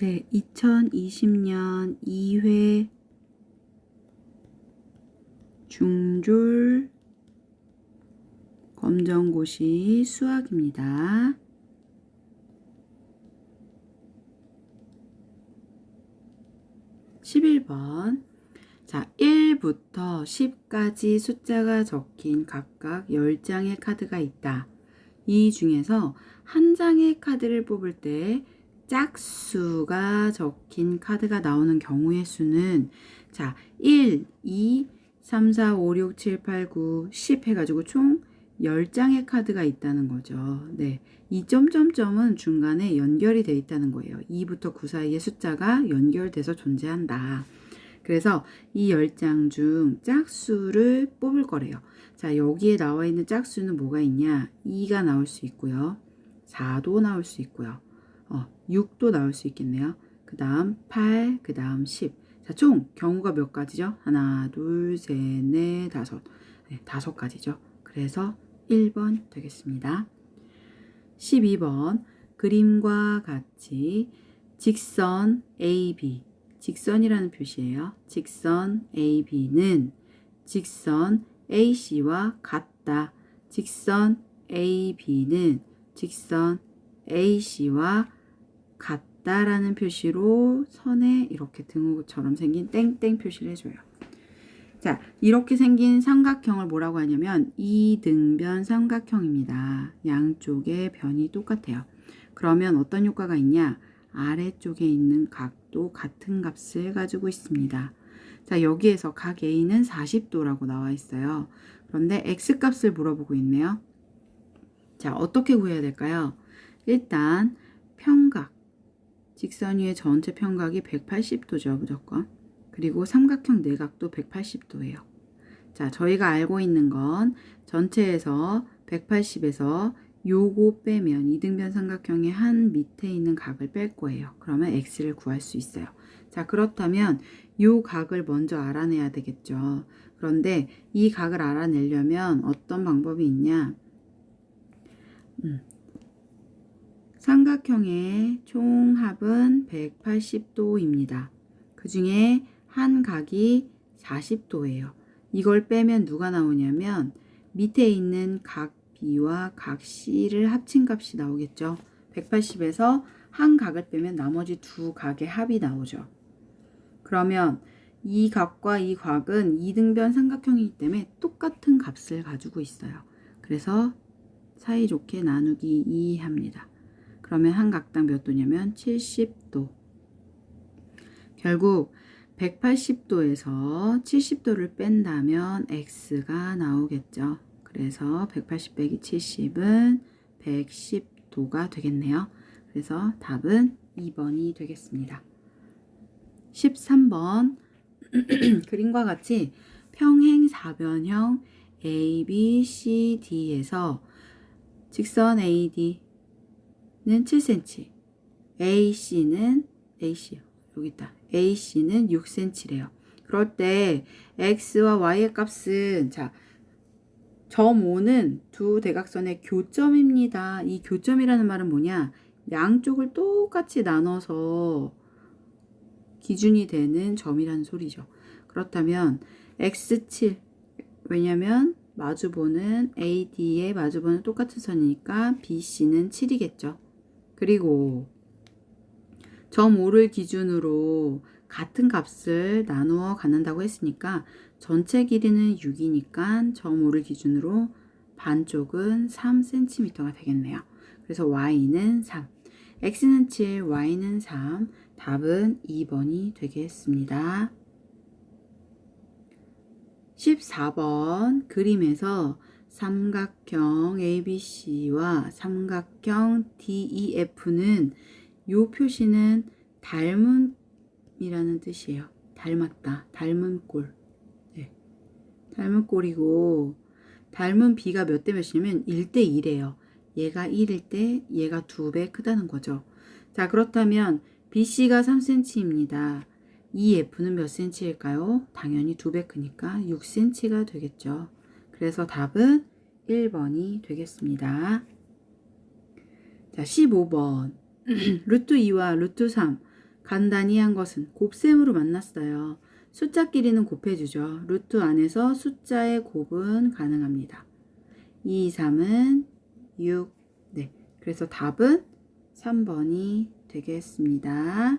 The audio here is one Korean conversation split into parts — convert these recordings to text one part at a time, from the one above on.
네, 2020년 2회 중졸 검정고시 수학입니다. 11번. 자, 1부터 10까지 숫자가 적힌 각각 10장의 카드가 있다. 이 중에서 한 장의 카드를 뽑을 때 짝수가 적힌 카드가 나오는 경우의 수는 자 1, 2, 3, 4, 5, 6, 7, 8, 9, 10 해가지고 총 10장의 카드가 있다는 거죠. 네, 이 점점점은 중간에 연결이 되어 있다는 거예요. 2부터 9 사이의 숫자가 연결돼서 존재한다. 그래서 이 10장 중 짝수를 뽑을 거래요. 자, 여기에 나와 있는 짝수는 뭐가 있냐? 2가 나올 수 있고요. 4도 나올 수 있고요. 6도 나올 수 있겠네요. 그 다음 8, 그 다음 10. 자, 총 경우가 몇 가지죠? 하나, 둘, 셋, 넷, 다섯. 네, 5가지죠. 그래서 1번 되겠습니다. 12번. 그림과 같이 직선 AB. 직선이라는 표시예요. 직선 AB는 직선 AC와 같다. 직선 AB는 직선 AC와 같다라는 표시로 선에 이렇게 등호처럼 생긴 땡땡 표시를 해줘요. 자, 이렇게 생긴 삼각형을 뭐라고 하냐면 이등변 삼각형입니다. 양쪽의 변이 똑같아요. 그러면 어떤 효과가 있냐? 아래쪽에 있는 각도 같은 값을 가지고 있습니다. 자, 여기에서 각 A는 40도라고 나와 있어요. 그런데 X값을 물어보고 있네요. 자, 어떻게 구해야 될까요? 일단 평각, 직선 위의 전체 평각이 180도죠, 무조건. 그리고 삼각형 내각도 180도예요. 자, 저희가 알고 있는 건 전체에서 180에서 요거 빼면 이등변 삼각형의 한 밑에 있는 각을 뺄 거예요. 그러면 x를 구할 수 있어요. 자, 그렇다면 요 각을 먼저 알아내야 되겠죠. 그런데 이 각을 알아내려면 어떤 방법이 있냐? 삼각형의 총합은 180도입니다. 그 중에 한 각이 40도예요. 이걸 빼면 누가 나오냐면 밑에 있는 각 B와 각 C를 합친 값이 나오겠죠. 180에서 한 각을 빼면 나머지 두 각의 합이 나오죠. 그러면 이 각과 이 각은 이등변 삼각형이기 때문에 똑같은 값을 가지고 있어요. 그래서 사이좋게 나누기 2 합니다. 그러면 한 각당 몇 도냐면 70도. 결국 180도에서 70도를 뺀다면 x가 나오겠죠. 그래서 180 빼기 70은 110도가 되겠네요. 그래서 답은 2번이 되겠습니다. 13번. 그림과 같이 평행사변형 ABCD에서 직선 AD는 7cm, AC는 여기 있다. AC는 6cm래요. 그럴 때 X와 Y의 값은 자, 점 5는 두 대각선의 교점입니다. 이 교점이라는 말은 뭐냐? 양쪽을 똑같이 나눠서 기준이 되는 점이라는 소리죠. 그렇다면 X7, 왜냐면 마주보는 AD의 마주보는 똑같은 선이니까 BC는 7이겠죠. 그리고 점 5를 기준으로 같은 값을 나누어 갖는다고 했으니까 전체 길이는 6이니까 점 5를 기준으로 반쪽은 3cm가 되겠네요. 그래서 y는 3, x는 7, y는 3, 답은 2번이 되겠습니다. 14번 그림에서 삼각형 ABC와 삼각형 DEF는 요 표시는 닮음이라는 뜻이에요. 닮았다. 닮은 꼴. 네. 닮은 꼴이고 닮은 B가 몇 대 몇이냐면 1대 1이에요. 얘가 1일 때 얘가 2배 크다는 거죠. 자, 그렇다면 BC가 3cm입니다. 이 F는 몇 cm일까요? 당연히 2배 크니까 6cm가 되겠죠. 그래서 답은 1번이 되겠습니다. 자, 15번. 루트 2와 루트 3 간단히 한 것은 곱셈으로 만났어요. 숫자끼리는 곱해주죠. 루트 안에서 숫자의 곱은 가능합니다. 2, 3은 6. 네. 그래서 답은 3번이 되겠습니다.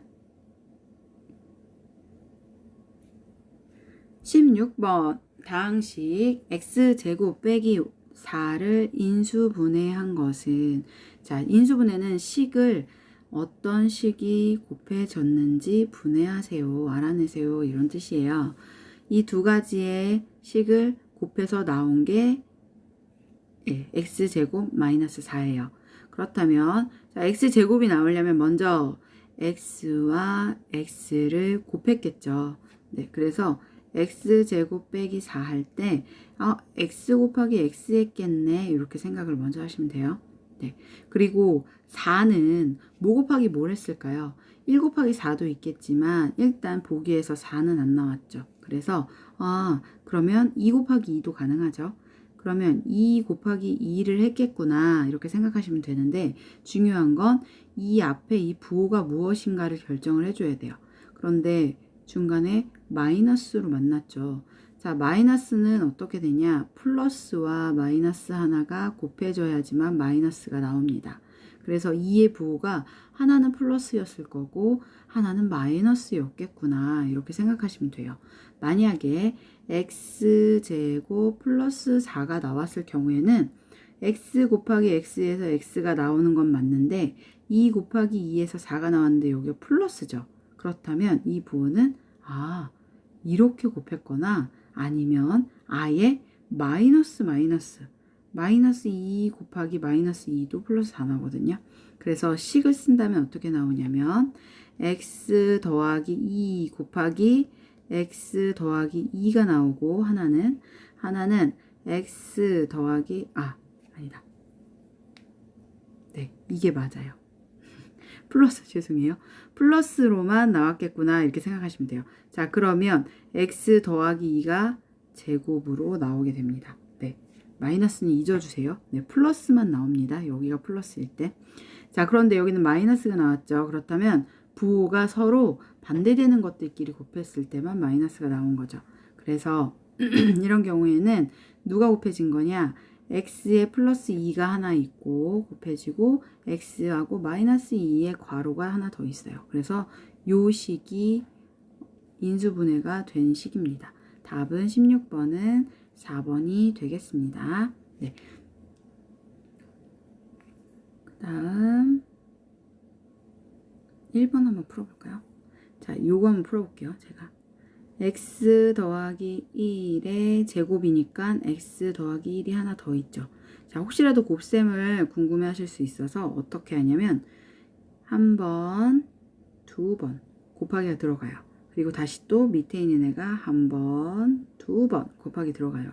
16번. 다항식 x제곱 빼기 4를 인수분해한 것은, 자, 인수분해는 식을 어떤 식이 곱해졌는지 분해하세요, 알아내세요, 이런 뜻이에요. 이 두 가지의 식을 곱해서 나온 게 x제곱 마이너스 4예요. 그렇다면 자, x제곱이 나오려면 먼저 x와 x를 곱했겠죠. 네, 그래서 x제곱 빼기 4 할 때 x 곱하기 x 했겠네, 이렇게 생각을 먼저 하시면 돼요. 네, 그리고 4는 뭐 곱하기 뭘 했을까요? 1 곱하기 4도 있겠지만 일단 보기에서 4는 안 나왔죠. 그래서 그러면 2 곱하기 2도 가능하죠. 그러면 2 곱하기 2를 했겠구나, 이렇게 생각하시면 되는데, 중요한 건 이 앞에 이 부호가 무엇인가를 결정을 해줘야 돼요. 그런데 중간에 마이너스로 만났죠. 자, 마이너스는 어떻게 되냐? 플러스와 마이너스 하나가 곱해져야지만 마이너스가 나옵니다. 그래서 2의 부호가 하나는 플러스였을 거고 하나는 마이너스였겠구나, 이렇게 생각하시면 돼요. 만약에 x제곱 플러스 4가 나왔을 경우에는 x 곱하기 x에서 x가 나오는 건 맞는데 2 곱하기 2에서 4가 나왔는데 여기가 플러스죠. 그렇다면 이 부호는 이렇게 곱했거나 아니면 아예 마이너스 2 곱하기 마이너스 2도 플러스 4 나오거든요. 그래서 식을 쓴다면 어떻게 나오냐면 x 더하기 2 곱하기 x 더하기 2가 나오고, 하나는 x 더하기 아니다. 네, 이게 맞아요. 플러스, 죄송해요. 플러스로만 나왔겠구나, 이렇게 생각하시면 돼요. 자, 그러면 x 더하기 2가 제곱으로 나오게 됩니다. 네, 마이너스는 잊어주세요. 네, 플러스만 나옵니다. 여기가 플러스일 때. 자, 그런데 여기는 마이너스가 나왔죠. 그렇다면 부호가 서로 반대되는 것들끼리 곱했을 때만 마이너스가 나온 거죠. 그래서 이런 경우에는 누가 곱해진 거냐? x에 플러스 2가 하나 있고 곱해지고 x하고 마이너스 2의 괄호가 하나 더 있어요. 그래서 요 식이 인수분해가 된 식입니다. 답은 16번은 4번이 되겠습니다. 네. 그 다음 1번 한번 풀어볼까요? 자, 요거 한번 풀어볼게요. 제가 x 더하기 1의 제곱이니까 x 더하기 1이 하나 더 있죠. 자, 혹시라도 곱셈을 궁금해 하실 수 있어서 어떻게 하냐면 한 번, 두 번 곱하기가 들어가요. 그리고 다시 또 밑에 있는 애가 한 번, 두 번 곱하기 들어가요.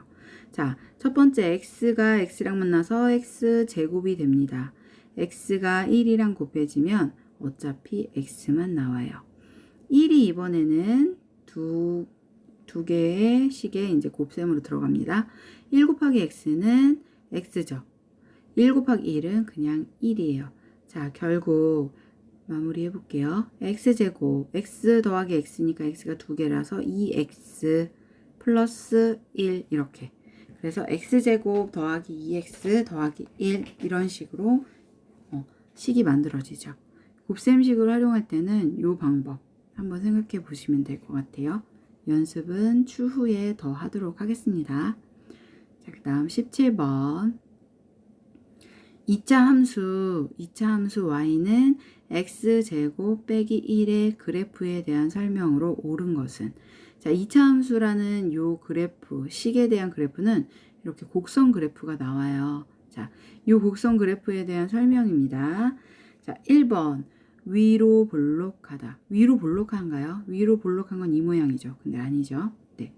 자, 첫 번째 x가 x랑 만나서 x 제곱이 됩니다. x가 1이랑 곱해지면 어차피 x만 나와요. 1이 이번에는 두 개의 식에 이제 곱셈으로 들어갑니다. 1 곱하기 x는 x죠. 1 곱하기 1은 그냥 1이에요. 자, 결국 마무리 해볼게요. x제곱, x 더하기 x니까 x가 두 개라서 2x 플러스 1 이렇게. 그래서 x제곱 더하기 2x 더하기 1 이런 식으로 식이 만들어지죠. 곱셈식을 활용할 때는 이 방법 한번 생각해 보시면 될 것 같아요. 연습은 추후에 더 하도록 하겠습니다. 자, 그 다음 17번. 2차 함수 y는 x제곱 빼기 1의 그래프에 대한 설명으로 옳은 것은, 자, 2차 함수라는 요 그래프, 식에 대한 그래프는 이렇게 곡선 그래프가 나와요. 자, 요 곡선 그래프에 대한 설명입니다. 자, 1번. 위로 볼록하다. 위로 볼록한가요? 위로 볼록한 건 이 모양이죠. 근데 아니죠. 네.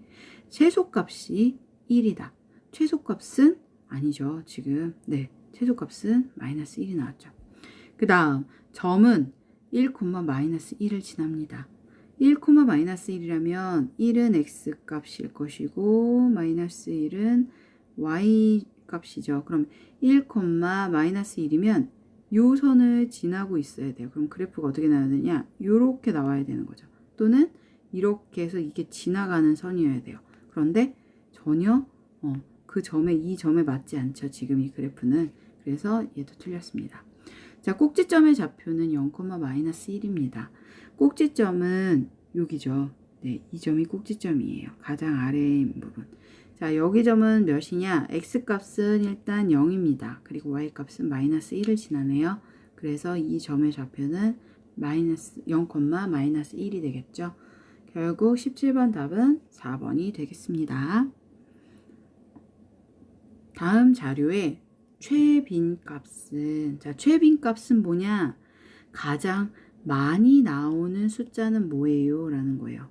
최소값이 1이다. 최소값은 아니죠. 지금. 네. 최소값은 마이너스 1이 나왔죠. 그 다음 점은 1, 마이너스 1을 지납니다. 1, 마이너스 1이라면 1은 x 값일 것이고 마이너스 1은 y 값이죠. 그럼 1, 마이너스 1이면 요 선을 지나고 있어야 돼요. 그럼 그래프가 어떻게 나와야 되냐? 요렇게 나와야 되는 거죠. 또는 이렇게 해서 이게 지나가는 선이어야 돼요. 그런데 전혀 그 점에 이 점에 맞지 않죠. 지금 이 그래프는. 그래서 얘도 틀렸습니다. 자, 꼭지점의 좌표는 0,-1입니다. 꼭지점은 여기죠. 네, 이 점이 꼭지점이에요. 가장 아래에 부분. 자, 여기 점은 몇이냐? x값은 일단 0입니다. 그리고 y값은 -1을 지나네요. 그래서 이 점의 좌표는 0,-1이 되겠죠. 결국 17번 답은 4번이 되겠습니다. 다음 자료에 최빈값은, 자, 최빈값은 뭐냐? 가장 많이 나오는 숫자는 뭐예요? 라는 거예요.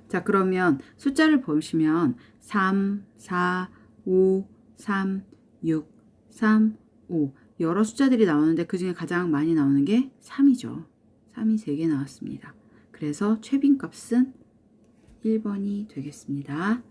자, 그러면 숫자를 보시면 3, 4, 5, 3, 6, 3, 5 여러 숫자들이 나오는데 그 중에 가장 많이 나오는 게 3이죠. 3이 3개 나왔습니다. 그래서 최빈값은 1번이 되겠습니다.